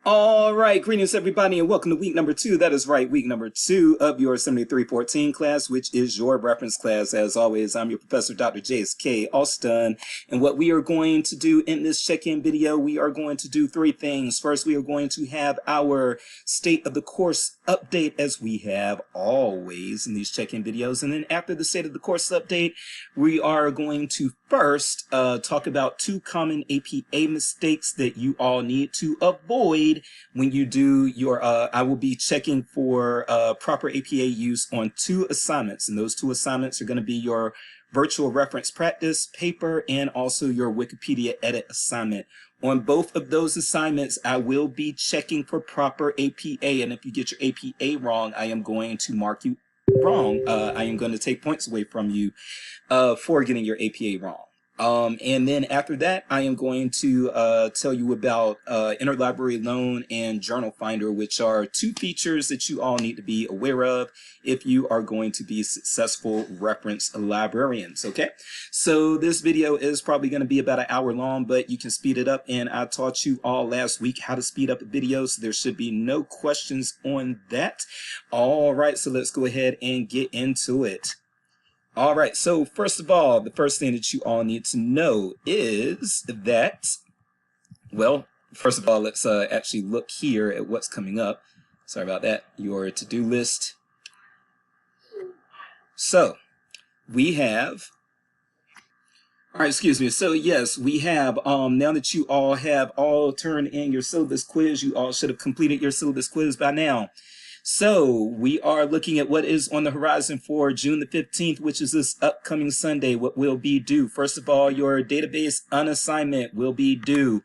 All right, greetings everybody, and welcome to week number 2. That is right, week number 2 of your 7314 class, which is your reference class. As always, I'm your professor, Dr. J.S.K. Alston, and what we are going to do in this check-in video, we are going to do 3 things. First, we are going to have our state of the course update, as we have always in these check-in videos, and then after the state of the course update, we are going to first talk about 2 common APA mistakes that you all need to avoid when you do your, I will be checking for proper APA use on 2 assignments, and those 2 assignments are going to be your virtual reference practice paper and also your Wikipedia edit assignment. On both of those assignments, I will be checking for proper APA, and if you get your APA wrong, I am going to mark you wrong. I am going to take points away from you for getting your APA wrong. And then after that, I am going to tell you about Interlibrary Loan and Journal Finder, which are 2 features that you all need to be aware of if you are going to be successful reference librarians. Okay, so this video is probably going to be about an hour long, but you can speed it up, and I taught you all last week how to speed up a video, so there should be no questions on that. All right, so let's go ahead and get into it. All right, so first of all, the first thing that you all need to know is that, well, first of all, let's actually look here at what's coming up. Sorry about that, your to-do list. So we have, all right, excuse me. So yes, we have, now that you all have all turned in your syllabus quiz, you all should have completed your syllabus quiz by now. So we are looking at what is on the horizon for June the 15th, which is this upcoming Sunday. What will be due? First of all, your database unassignment will be due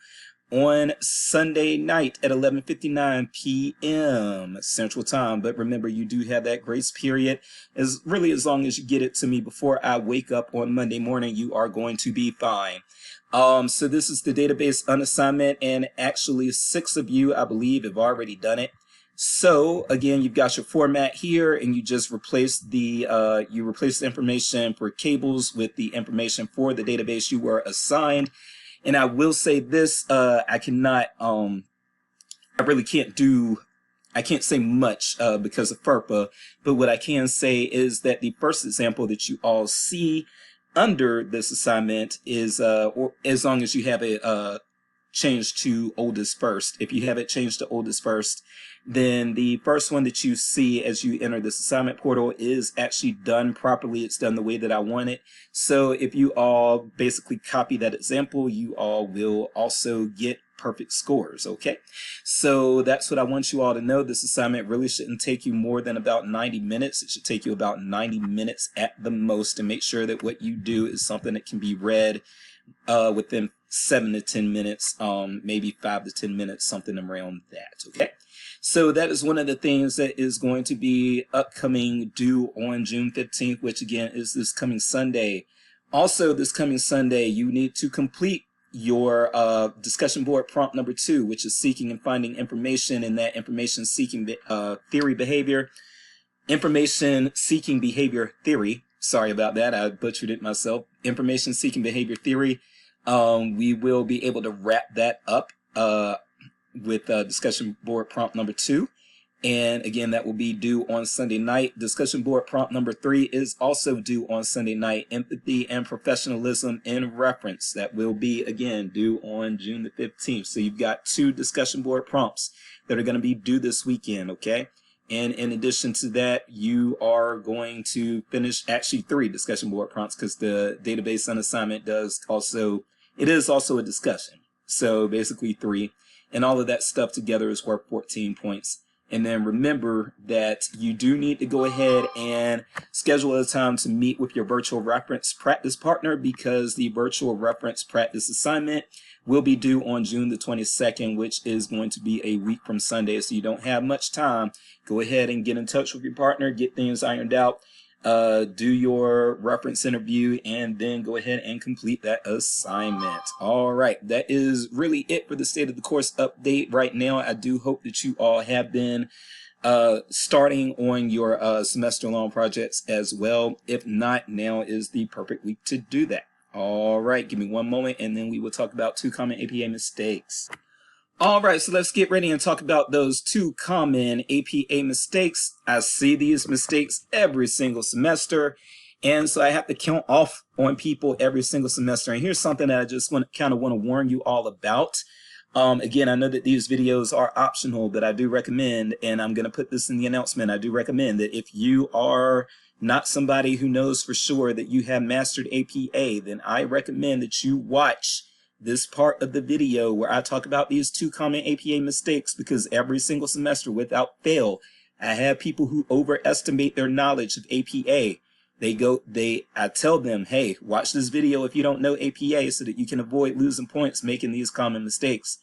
on Sunday night at 11:59 p.m. Central Time. But remember, you do have that grace period. As long as you get it to me before I wake up on Monday morning, you are going to be fine. So this is the database unassignment, and actually 6 of you, I believe, have already done it. So again, you've got your format here, and you just replace the information for cables with the information for the database you were assigned. And I will say this, I can't say much because of FERPA, but what I can say is that the first example that you all see under this assignment is, or as long as you have it changed to oldest first. If you have it changed to oldest first, then the first one that you see as you enter this assignment portal is actually done properly. It's done the way that I want it. So if you all basically copy that example, you all will also get perfect scores. Okay, so that's what I want you all to know. This assignment really shouldn't take you more than about 90 minutes. It should take you about 90 minutes at the most, to make sure that what you do is something that can be read within 7 to 10 minutes, maybe 5 to 10 minutes, something around that. Okay, so that is one of the things that is going to be upcoming, due on June 15th, which again is this coming Sunday. Also this coming Sunday, you need to complete your discussion board prompt number 2, which is seeking and finding information in that information seeking theory behavior. Information seeking behavior theory. Sorry about that, I butchered it myself. Information seeking behavior theory. We will be able to wrap that up with discussion board prompt number 2. And again, that will be due on Sunday night. Discussion board prompt number 3 is also due on Sunday night. Empathy and professionalism in reference. That will be, again, due on June the 15th. So you've got 2 discussion board prompts that are going to be due this weekend, okay? And in addition to that, you are going to finish actually 3 discussion board prompts, because the database unassignment is also a discussion. So basically 3, and all of that stuff together is worth 14 points. And then remember that you do need to go ahead and schedule a time to meet with your virtual reference practice partner, because the virtual reference practice assignment will be due on June the 22nd, which is going to be a week from Sunday. So you don't have much time. Go ahead and get in touch with your partner, get things ironed out, do your reference interview, and then go ahead and complete that assignment. All right, that is really it for the state of the course update right now. I do hope that you all have been starting on your semester long projects as well. If not, now is the perfect week to do that. All right, give me one moment, and then we will talk about 2 common APA mistakes. All right, so let's get ready and talk about those two common APA mistakes. I see these mistakes every single semester, and so I have to count off on people every single semester. And here's something that I just want to warn you all about. Again, I know that these videos are optional, but I do recommend, and I'm going to put this in the announcement, I do recommend that if you are not somebody who knows for sure that you have mastered APA, then I recommend that you watch this part of the video where I talk about these two common APA mistakes, because every single semester without fail, I have people who overestimate their knowledge of APA. I tell them, hey, watch this video if you don't know APA so that you can avoid losing points making these common mistakes.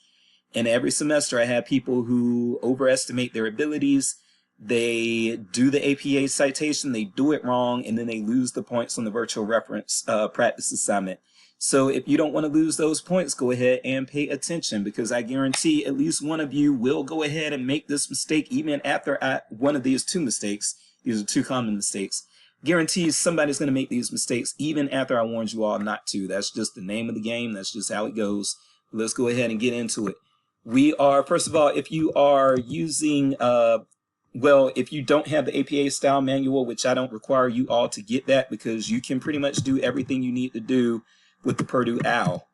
And every semester I have people who overestimate their abilities. They do the APA citation, they do it wrong, and then they lose the points on the virtual reference practice assignment. So if you don't want to lose those points, go ahead and pay attention, because I guarantee at least one of you will go ahead and make this mistake even after one of these two mistakes. These are two common mistakes. Guarantees somebody's going to make these mistakes even after I warned you all not to. That's just the name of the game. That's just how it goes. Let's go ahead and get into it. We are, first of all, if you are using, if you don't have the APA style manual, which I don't require you all to get that, because you can pretty much do everything you need to do with the Purdue OWL,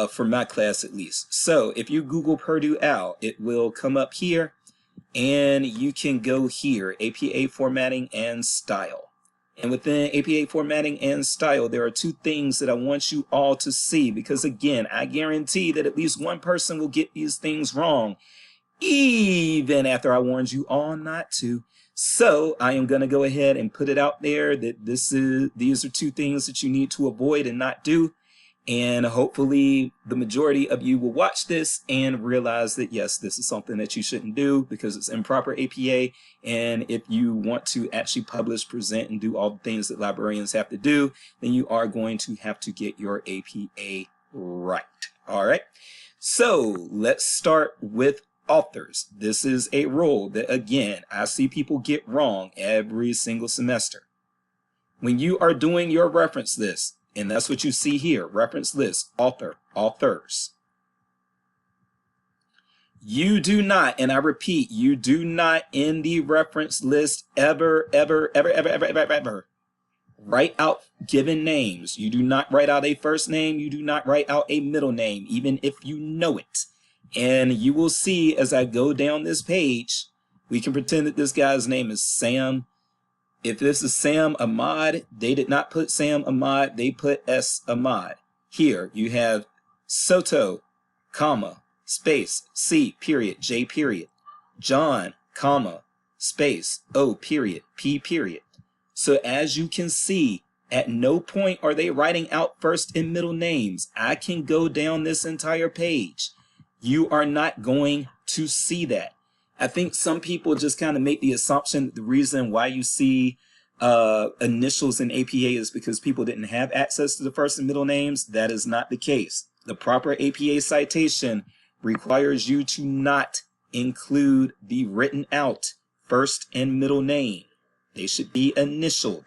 for my class at least. So if you Google Purdue OWL, it will come up here, and you can go here, APA formatting and style. And within APA formatting and style, there are two things that I want you all to see, because again, I guarantee that at least one person will get these things wrong, even after I warned you all not to. So I am going to go ahead and put it out there that these are two things that you need to avoid and not do. And hopefully the majority of you will watch this and realize that, yes, this is something that you shouldn't do because it's improper APA. And if you want to actually publish, present, and do all the things that librarians have to do, then you are going to have to get your APA right. All right. So let's start with authors. This is a rule that, again, I see people get wrong every single semester. When you are doing your reference list, and that's what you see here, reference list, author, authors. You do not, and I repeat, you do not in the reference list ever write out given names. You do not write out a first name. You do not write out a middle name, even if you know it. And you will see as I go down this page, we can pretend that this guy's name is Sam. If this is Sam Ahmad, they did not put Sam Ahmad, they put S. Ahmad. Here you have Soto, comma, space, C, period, J, period. John, comma, space, O, period, P, period. So as you can see, at no point are they writing out first and middle names. I can go down this entire page. You are not going to see that. I think some people just kind of make the assumption that the reason why you see initials in APA is because people didn't have access to the first and middle names. That is not the case. The proper APA citation requires you to not include the written out first and middle name. They should be initialized,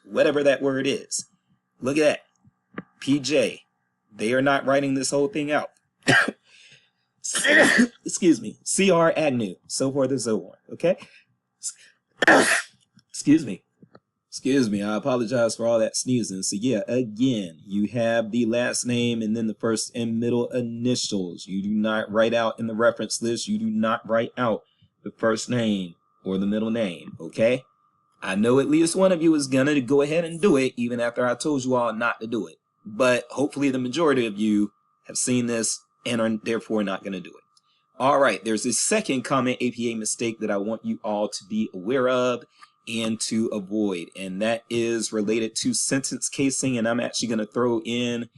whatever that word is. Look at that. PJ, they are not writing this whole thing out. Excuse me, C.R. Agnew, so forth and so on, okay? Excuse me, I apologize for all that sneezing. So yeah, again, you have the last name and then the first and middle initials. You do not write out in the reference list, you do not write out the first name or the middle name, okay? I know at least one of you is gonna go ahead and do it, even after I told you all not to do it. But hopefully the majority of you have seen this and are therefore not going to do it. All right, there's a second common APA mistake that I want you all to be aware of and to avoid, and that is related to sentence casing. And I'm actually going to throw in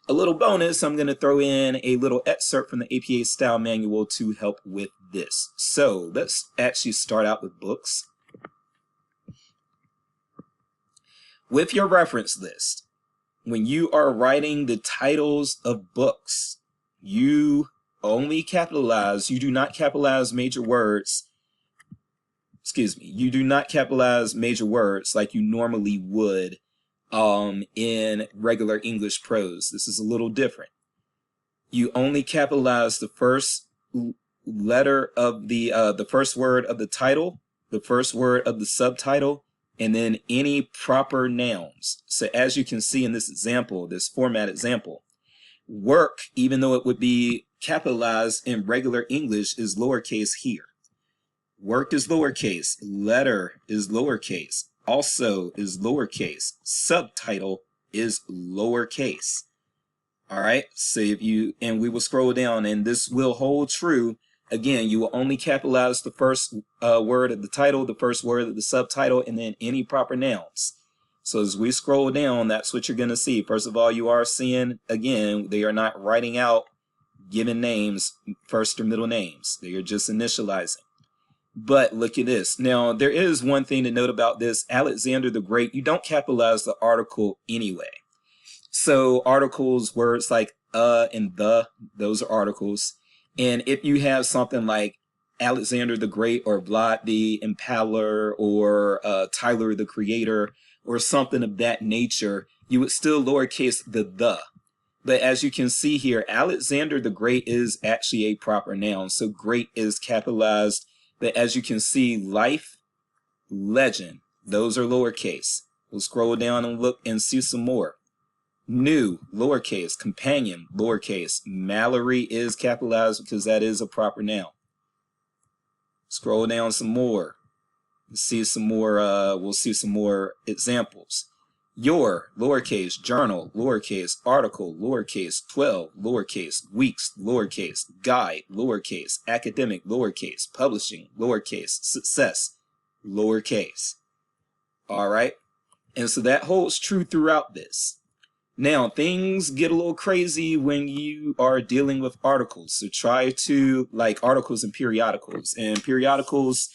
a little bonus. I'm going to throw in a little excerpt from the APA style manual to help with this. So let's actually start out with books. With your reference list, when you are writing the titles of books, you only capitalize, you do not capitalize major words. Excuse me, you do not capitalize major words like you normally would in regular English prose. This is a little different. you only capitalize the first letter of the first word of the title, the first word of the subtitle, and then any proper nouns. So as you can see in this example, this format example, work, even though it would be capitalized in regular English, is lowercase here. Work is lowercase, letter is lowercase, also is lowercase, subtitle is lowercase. All right, so if you, and we will scroll down, and this will hold true. Again, you will only capitalize the first word of the title, the first word of the subtitle, and then any proper nouns. So as we scroll down, that's what you're going to see. First of all, you are seeing, again, they are not writing out given names, first or middle names. They are just initializing. But look at this. Now, there is one thing to note about this. Alexander the Great, you don't capitalize the article anyway. So articles, words like and the, those are articles. And if you have something like Alexander the Great or Vlad the Impaler or Tyler the Creator or something of that nature, you would still lowercase the. But as you can see here, Alexander the Great is actually a proper noun. So great is capitalized. But as you can see, life, legend, those are lowercase. We'll scroll down and look and see some more. New, lowercase, companion, lowercase. Mallory is capitalized because that is a proper noun. Scroll down some more. See some more, we'll see some more examples. Your, lowercase, journal, lowercase, article, lowercase, 12, lowercase, weeks, lowercase, guide, lowercase, academic, lowercase, publishing, lowercase, success, lowercase. All right. And so that holds true throughout this. Now, things get a little crazy when you are dealing with articles. So try to, like articles and periodicals. And periodicals,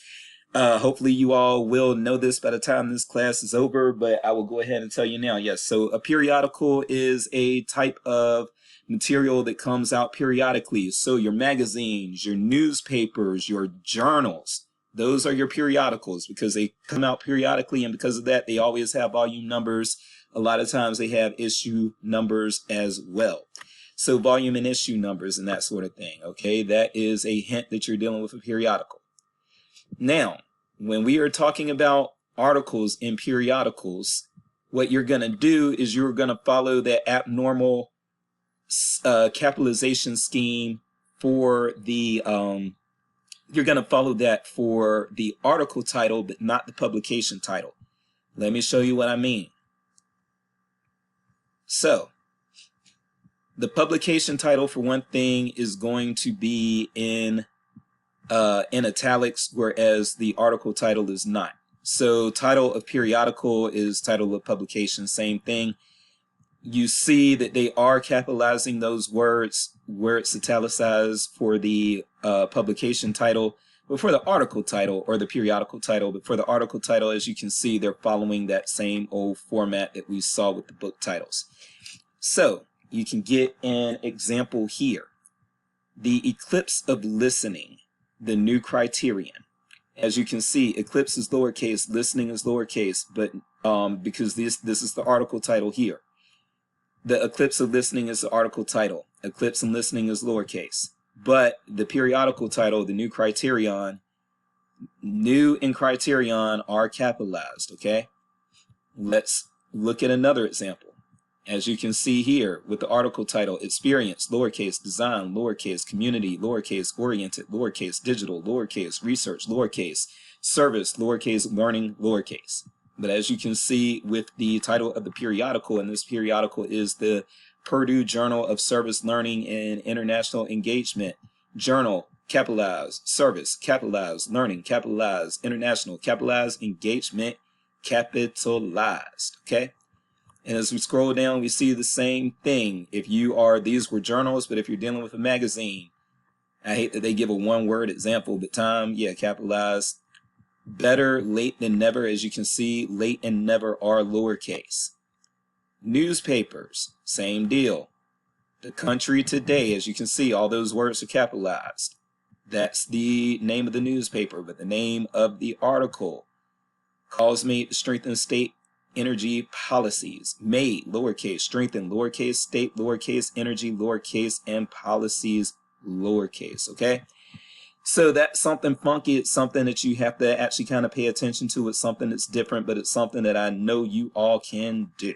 hopefully you all will know this by the time this class is over, but I will go ahead and tell you now. Yes, so a periodical is a type of material that comes out periodically. So your magazines, your newspapers, your journals, those are your periodicals because they come out periodically, and because of that, they always have volume numbers. A lot of times they have issue numbers as well. So volume and issue numbers and that sort of thing. Okay, that is a hint that you're dealing with a periodical. Now, when we are talking about articles in periodicals, what you're going to do is you're going to follow that abnormal capitalization scheme for the, you're going to follow that for the article title, but not the publication title. Let me show you what I mean. So, the publication title, for one thing, is going to be in italics, whereas the article title is not. So, title of periodical is title of publication, same thing. You see that they are capitalizing those words where it's italicized for the publication title, but for the article title or the periodical title, but for the article title, as you can see, they're following that same old format that we saw with the book titles. So you can get an example here. The eclipse of listening, the new criterion. As you can see, eclipse is lowercase, listening is lowercase, but because this is the article title here. The eclipse of listening is the article title. Eclipse and listening is lowercase. But the periodical title, the new criterion, new and criterion are capitalized, okay? Let's look at another example. As you can see here with the article title, experience, lowercase, design, lowercase, community, lowercase, oriented, lowercase, digital, lowercase, research, lowercase, service, lowercase, learning, lowercase. But as you can see with the title of the periodical, and this periodical is the Purdue Journal of Service Learning and International Engagement, journal, capitalized, service, capitalized, learning, capitalized, international, capitalized, engagement, capitalized, okay? And as we scroll down, we see the same thing. If you are, these were journals, but if you're dealing with a magazine, I hate that they give a one-word example, but time, yeah, capitalized. Better late than never. As you can see, late and never are lowercase. Newspapers, same deal. The Country Today, as you can see, all those words are capitalized. That's the name of the newspaper, but the name of the article, Causemate, Strength and State energy policies. Made, lowercase, strengthen, lowercase, state, lowercase, energy, lowercase, and policies, lowercase, okay? So that's something funky. It's something that you have to actually kind of pay attention to. It's something that's different, but it's something that I know you all can do.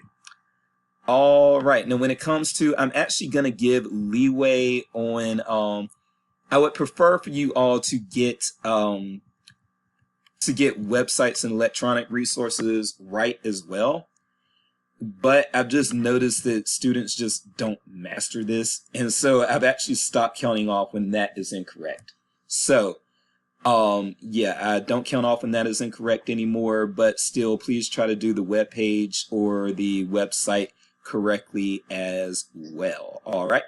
All right. Now, when it comes to, I'm actually going to give leeway on, I would prefer for you all to get websites and electronic resources right as well. But I've just noticed that students just don't master this. And so I've actually stopped counting off when that is incorrect. So, yeah, I don't count off when that is incorrect anymore, but still, please try to do the web page or the website correctly as well. All right.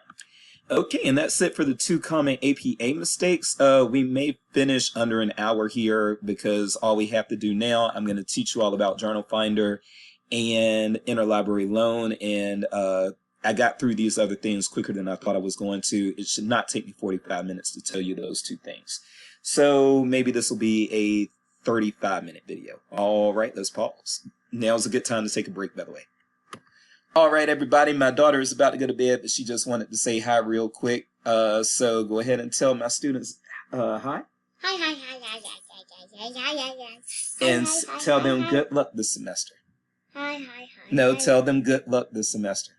Okay, and that's it for the 2 common APA mistakes. We may finish under an hour here because all we have to do now, I'm going to teach you all about Journal Finder and interlibrary loan, and I got through these other things quicker than I thought I was going to. It should not take me 45 minutes to tell you those 2 things. So maybe this will be a 35-minute video. All right, let's pause. Now's a good time to take a break, by the way. All right, everybody, my daughter is about to go to bed, but she just wanted to say hi real quick. So go ahead and tell my students hi. Hi, hi, hi, hi, hi, hi, hi, hi, hi. And tell them good luck this semester. Hi, hi, hi. No, tell them good luck this semester.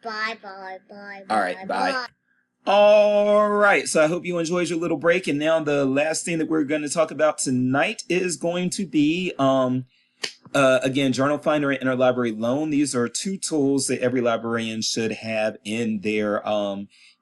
Bye, bye, bye. All right, bye. All right, so I hope you enjoyed your little break. And now the last thing that we're going to talk about tonight is going to be, again, Journal Finder and Interlibrary Loan. These are 2 tools that every librarian should have in their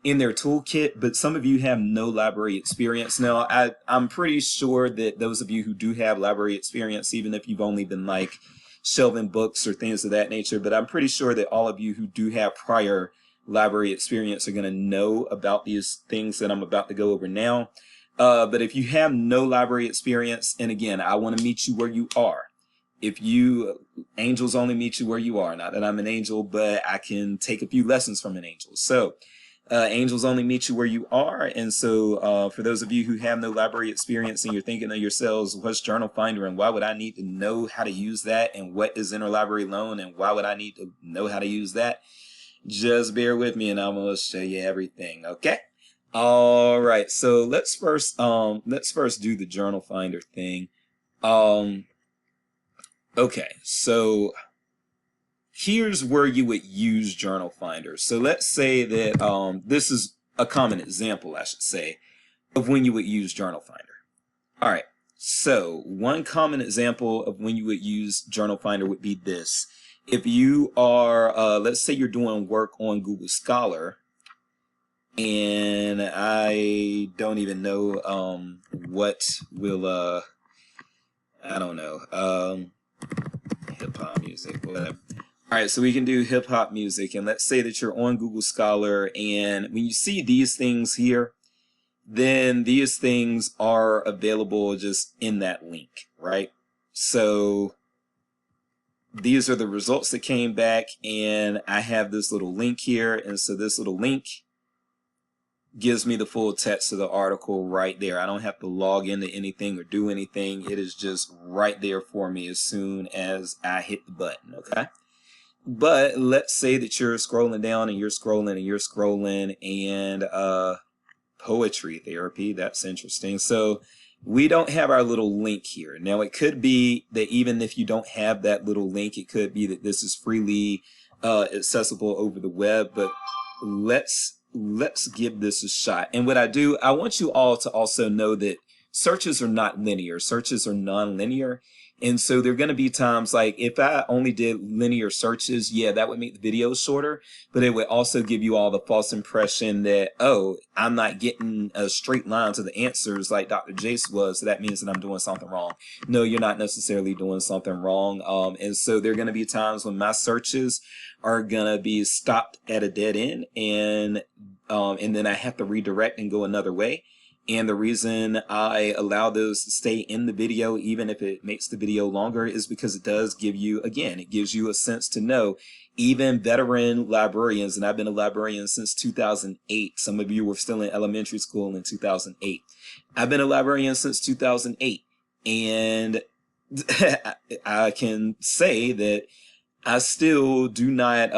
toolkit, but some of you have no library experience. Now, I'm pretty sure that those of you who do have library experience, even if you've only been like shelving books or things of that nature, but I'm pretty sure that all of you who do have prior library experience are going to know about these things that I'm about to go over now. But if you have no library experience, and again, I want to meet you where you are. If you, angels only meet you where you are. Not that I'm an angel, but I can take a few lessons from an angel. So angels only meet you where you are. And so for those of you who have no library experience and you're thinking of yourselves, what's Journal Finder and why would I need to know how to use that? And what is interlibrary loan and why would I need to know how to use that? Just bear with me and I'm going to show you everything. Okay. All right. So let's first do the Journal Finder thing. Okay, so here's where you would use Journal Finder. So let's say that this is a common example, I should say, of when you would use Journal Finder. All right, so one common example of when you would use Journal Finder would be this. If you are, let's say you're doing work on Google Scholar, and I don't even know what will, I don't know, hip-hop music, whatever. All right, so we can do hip-hop music, and let's say that you're on Google Scholar, and when you see these things here, then these things are available just in that link, right? So these are the results that came back, and I have this little link here, and so this little link gives me the full text of the article right there. I don't have to log into anything or do anything. It is just right there for me as soon as I hit the button, okay? But let's say that you're scrolling down and you're scrolling and you're scrolling and poetry therapy, that's interesting. So we don't have our little link here. Now it could be that even if you don't have that little link, it could be that this is freely accessible over the web, but let's give this a shot. And what I want you all to also know that searches are not linear. Searches are non-linear. And so there are going to be times like if I only did linear searches, yeah, that would make the videos shorter, but it would also give you all the false impression that, oh, I'm not getting a straight line to the answers like Dr. Jace was, so that means that I'm doing something wrong. No, you're not necessarily doing something wrong. And so there are going to be times when my searches are going to be stopped at a dead end, and then I have to redirect and go another way. And the reason I allow those to stay in the video, even if it makes the video longer, is because it does give you, again, it gives you a sense to know, even veteran librarians, and I've been a librarian since 2008. Some of you were still in elementary school in 2008. I've been a librarian since 2008. And I can say that I still do not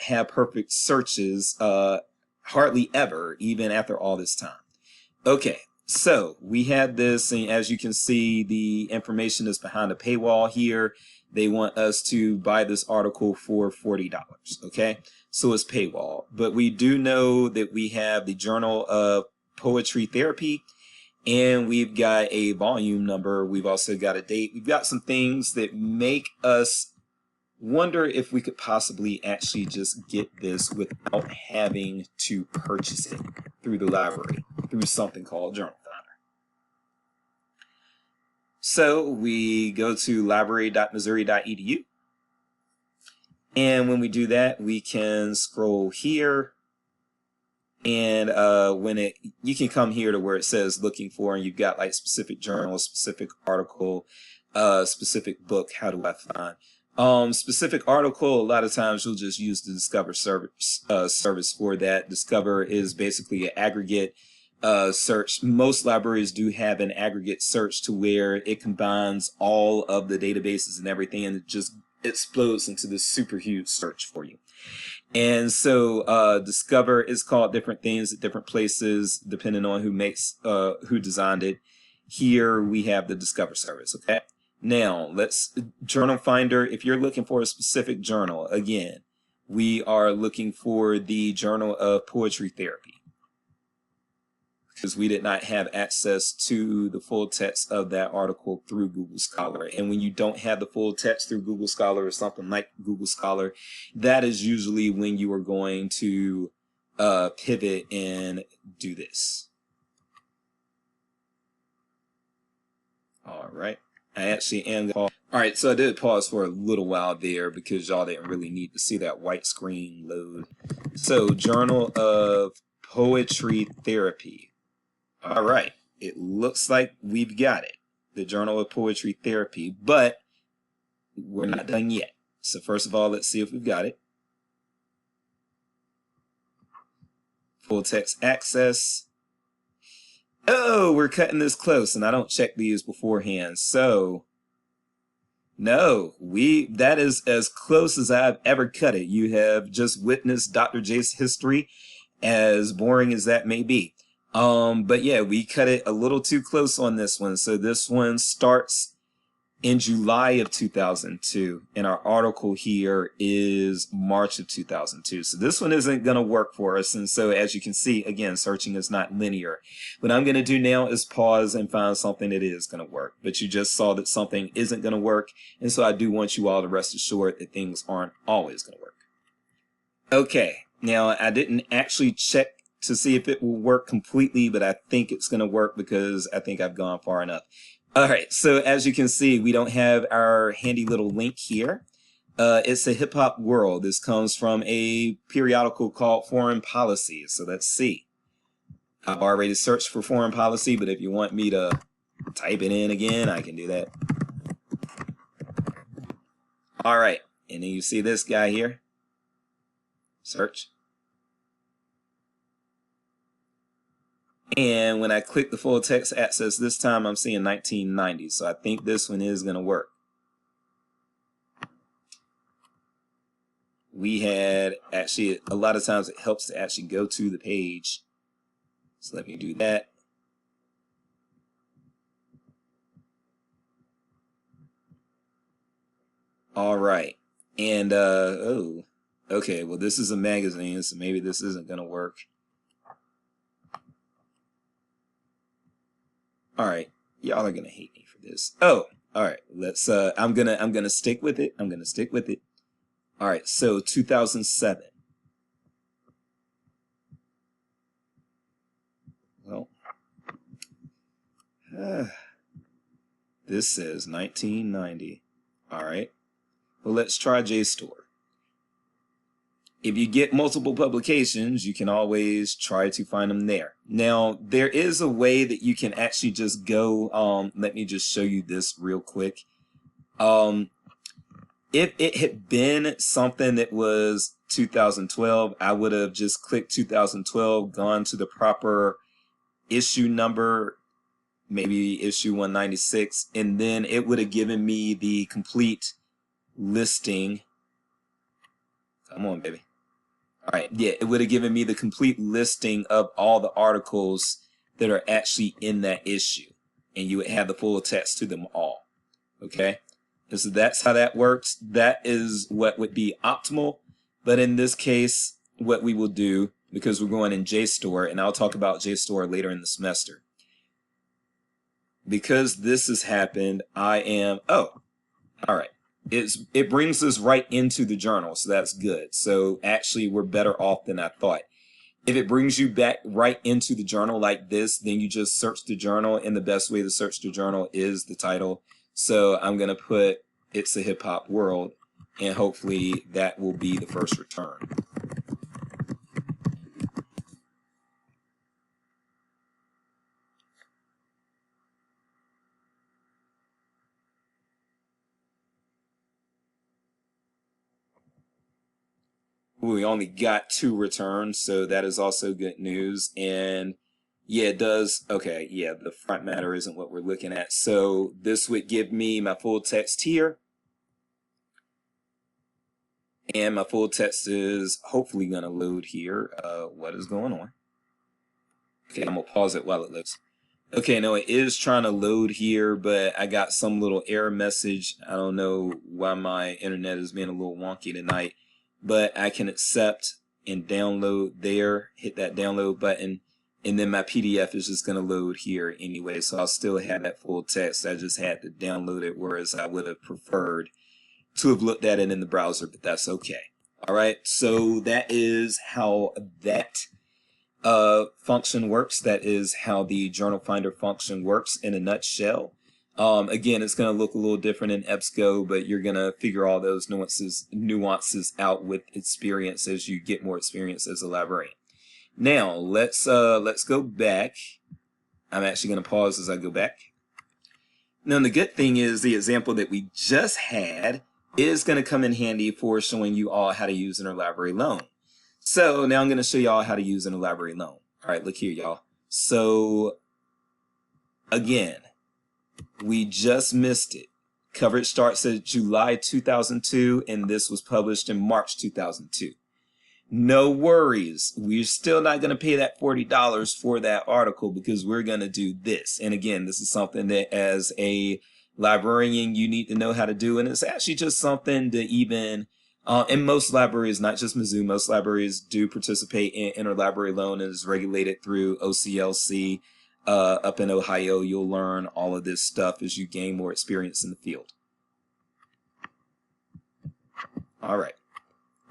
have perfect searches, hardly ever, even after all this time. Okay, so we had this, and as you can see, the information is behind a paywall here. They want us to buy this article for $40. Okay, so it's paywall, but we do know that we have the Journal of Poetry Therapy, and we've got a volume number. We've also got a date. We've got some things that make us wonder if we could possibly actually just get this without having to purchase it through the library, through something called Journal Finder. So we go to library.missouri.edu. And when we do that, we can scroll here. And you can come here to where it says looking for, and you've got like specific journal, specific article, specific book. How do I find? Specific article, a lot of times you'll just use the Discover service for that. Discover is basically an aggregate search. Most libraries do have an aggregate search to where it combines all of the databases and everything, and it just explodes into this super huge search for you. And so Discover is called different things at different places depending on who designed it. Here we have the Discover service. Okay. Now let's Journal Finder. If you're looking for a specific journal, again, we are looking for the Journal of Poetry Therapy, because we did not have access to the full text of that article through Google Scholar. And when you don't have the full text through Google Scholar or something like Google Scholar, that is usually when you are going to pivot and do this. All right. I actually am. All right, so I did pause for a little while there because y'all didn't really need to see that white screen load. So Journal of Poetry Therapy. All right, it looks like we've got it, the Journal of Poetry Therapy, but we're not done yet. So first of all, let's see if we've got it. Full text access. Oh, we're cutting this close, and I don't check these beforehand. So no, that is as close as I've ever cut it. You have just witnessed Dr. J's history, as boring as that may be. But yeah, we cut it a little too close on this one. So this one starts in July of 2002, and our article here is March of 2002. So this one isn't going to work for us. And so as you can see, again, searching is not linear. What I'm going to do now is pause and find something that is going to work. But you just saw that something isn't going to work. And so I do want you all to rest assured that things aren't always going to work. Okay, now I didn't actually check to see if it will work completely, but I think it's going to work because I think I've gone far enough. All right, so as you can see, we don't have our handy little link here. It's a hip hop world. This comes from a periodical called Foreign Policy. So let's see. I've already searched for foreign policy, but if you want me to type it in again, I can do that. All right, and then you see this guy here. Search. And when I click the full text access this time, I'm seeing 1990. So I think this one is going to work. We had actually, a lot of times it helps to actually go to the page. So let me do that. All right. And, oh, okay. Well, this is a magazine, so maybe this isn't going to work. All right, y'all are gonna hate me for this. Oh, all right. Let's. I'm gonna stick with it. I'm gonna stick with it. All right. So 2007. Well, this says 1990. All right. Well, let's try JSTOR. If you get multiple publications, you can always try to find them there. Now, there is a way that you can actually just go, let me just show you this real quick. If it had been something that was 2012, I would have just clicked 2012, gone to the proper issue number, maybe issue 196, and then it would have given me the complete listing. Come on, baby. All right, yeah, it would have given me the complete listing of all the articles that are actually in that issue, and you would have the full text to them all. Okay, and so that's how that works. That is what would be optimal, but in this case, what we will do, because we're going in JSTOR, and I'll talk about JSTOR later in the semester. Because this has happened, I am, oh, all right. It brings us right into the journal, so that's good. So actually, we're better off than I thought. If it brings you back right into the journal like this, then you just search the journal, and the best way to search the journal is the title. So I'm going to put It's a Hip Hop World, and hopefully that will be the first return. We only got 2 returns, so that is also good news. And yeah, it does. Okay, yeah, the front matter isn't what we're looking at. So this would give me my full text here. And my full text is hopefully going to load here. What is going on? Okay, I'm going to pause it while it loads. Okay, no, it is trying to load here, but I got some little error message. I don't know why my internet is being a little wonky tonight. But I can accept and download there, hit that download button, and then my PDF is just going to load here anyway, so I'll still have that full text. I just had to download it, whereas I would have preferred to have looked at it in the browser, but that's okay. All right, so that is how that function works. That is how the Journal Finder function works in a nutshell. Again, it's going to look a little different in EBSCO, but you're going to figure all those nuances out with experience as you get more experience as a librarian. Now, let's go back. I'm actually going to pause as I go back. Now, the good thing is the example that we just had is going to come in handy for showing you all how to use Interlibrary Loan. So now I'm going to show you all how to use Interlibrary Loan. All right, look here, y'all. So again, we just missed it. Coverage starts at July 2002, and this was published in March 2002. No worries. We're still not going to pay that $40 for that article because we're going to do this. And again, this is something that as a librarian, you need to know how to do. And it's actually just something to even, and most libraries, not just Mizzou, most libraries do participate in Interlibrary Loan and is regulated through OCLC. Up in Ohio, you'll learn all of this stuff as you gain more experience in the field. All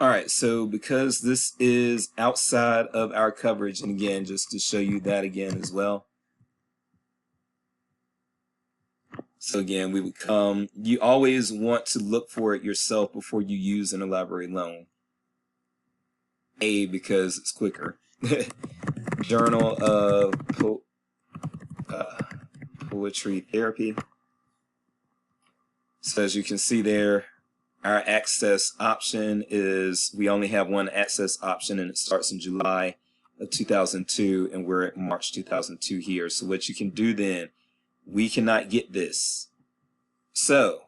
right, so because this is outside of our coverage, and again, just to show you that again as well. So again, we would come, you always want to look for it yourself before you use Interlibrary Loan. Because it's quicker. Journal of Poetry Therapy. So as you can see there, our access option is, we only have one access option and it starts in July of 2002 and we're at March 2002 here. So what you can do then, we cannot get this. So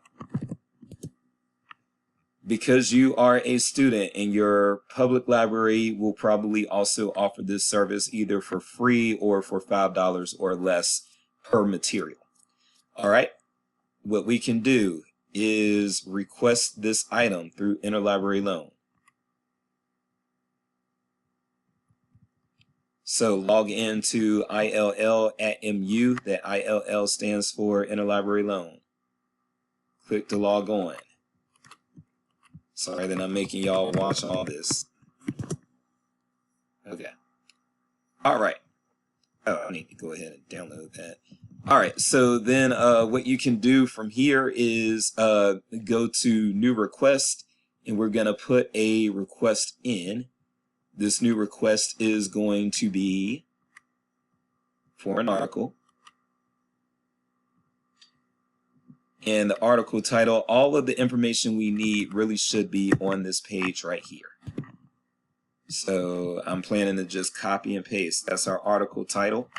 because you are a student and your public library will probably also offer this service either for free or for $5 or less per material. All right, what we can do is request this item through Interlibrary Loan. So log into ILL@MU. That ILL stands for Interlibrary Loan. Click to log on. Sorry that I'm making y'all watch all this. Okay. All right. Oh, I need to go ahead and download that. All right. So then what you can do from here is go to new request, and we're going to put a request in. This new request is going to be for an article. And the article title, all of the information we need really should be on this page right here. So I'm planning to just copy and paste. That's our article title.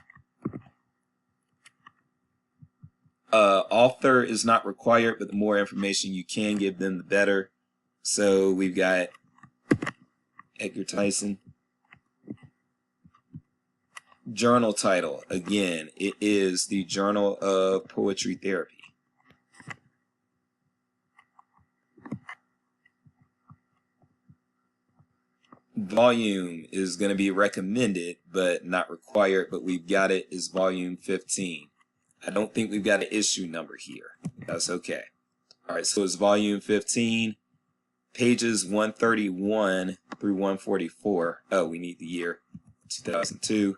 Author is not required, but the more information you can give them, the better. So we've got Edgar Tyson. Journal title, again, it is the Journal of Poetry Therapy. Volume is going to be recommended, but not required, but we've got it is volume 15. I don't think we've got an issue number here. That's okay. All right, so it's volume 15, pages 131 through 144. Oh, we need the year, 2002.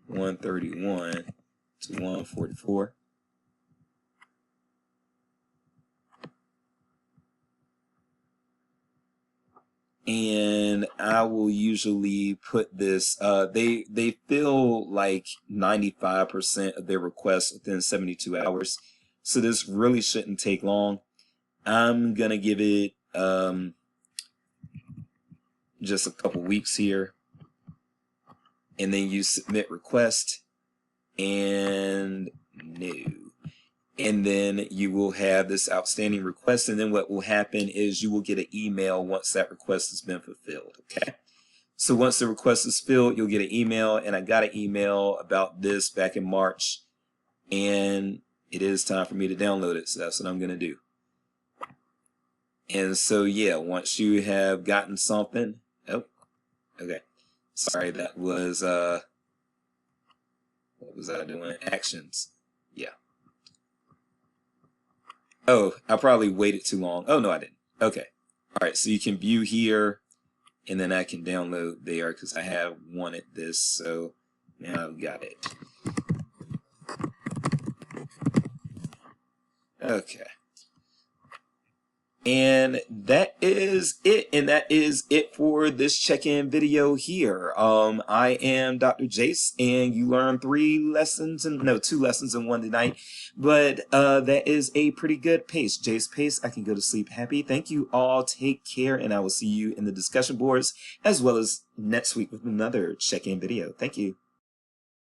131 to 144. And I will usually put this, they fill like 95% of their requests within 72 hours. So this really shouldn't take long. I'm going to give it just a couple weeks here. And then you submit request and new. And then you will have this outstanding request. And then what will happen is you will get an email once that request has been fulfilled. Okay. So once the request is filled, you'll get an email. And I got an email about this back in March. And it is time for me to download it. So that's what I'm going to do. And so, yeah, once you have gotten something. Oh, okay. Sorry, that was, what was I doing? Actions. Yeah. Oh, I probably waited too long. Oh, no, I didn't. Okay. All right, so you can view here, and then I can download there because I have wanted this, so now I've got it. Okay. And that is it. And that is it for this check-in video here. I am Dr. Jace, and you learned 2 lessons in one tonight. But that is a pretty good pace. Jace pace. I can go to sleep happy. Thank you all. Take care, and I will see you in the discussion boards as well as next week with another check-in video. Thank you.